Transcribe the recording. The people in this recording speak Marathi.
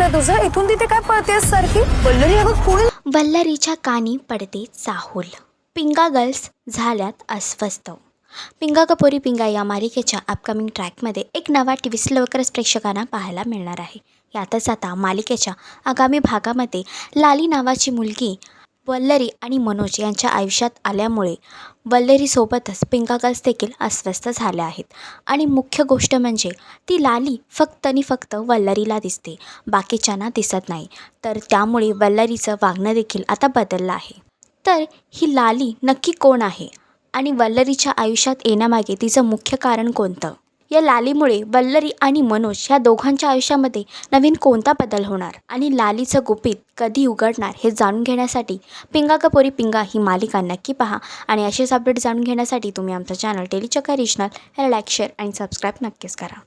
चाललंय तुझं? इथून तिथे काय पळतेस सारखी? वल्लरी अगं कोण? वल्लरीच्या कानी पडते चाहूल. पिंगा गर्ल्स झाल्यात अस्वस्थ. पिंगा कपोरी पिंगा या मालिकेच्या अपकमिंग ट्रॅकमध्ये एक नवा ट्विस्ट लवकरच प्रेक्षकांना पाहायला मिळणार आहे. यातच आता मालिकेच्या आगामी भागामध्ये लाली नावाची मुलगी वल्लरी आणि मनोज यांच्या आयुष्यात आल्यामुळे वल्लरीसोबतच पिंगा गर्ल्स देखील अस्वस्थ झाल्या आहेत. आणि मुख्य गोष्ट म्हणजे ती लाली फक्त आणि फक्त वल्लरीला दिसते, बाकीच्यांना दिसत नाही. तर त्यामुळे वल्लरीचं वागणं देखील आता बदललं आहे. तर ही लाली नक्की कोण आहे आणि वल्लरीच्या आयुष्यात येण्यामागे तिचं मुख्य कारण कोणतं? या लालीमुळे वल्लरी आणि मनोज ह्या दोघांच्या आयुष्यामध्ये नवीन कोणता बदल होणार आणि लालीचं गुपित कधी उघडणार हे जाणून घेण्यासाठी पिंगा कपोरी पिंगा ही मालिका नक्की पहा. आणि असेच अपडेट जाणून घेण्यासाठी तुम्ही आमचं चॅनल टेलीचक्कर रिजनल हे लाईक, शेअर आणि सबस्क्राईब नक्कीच करा.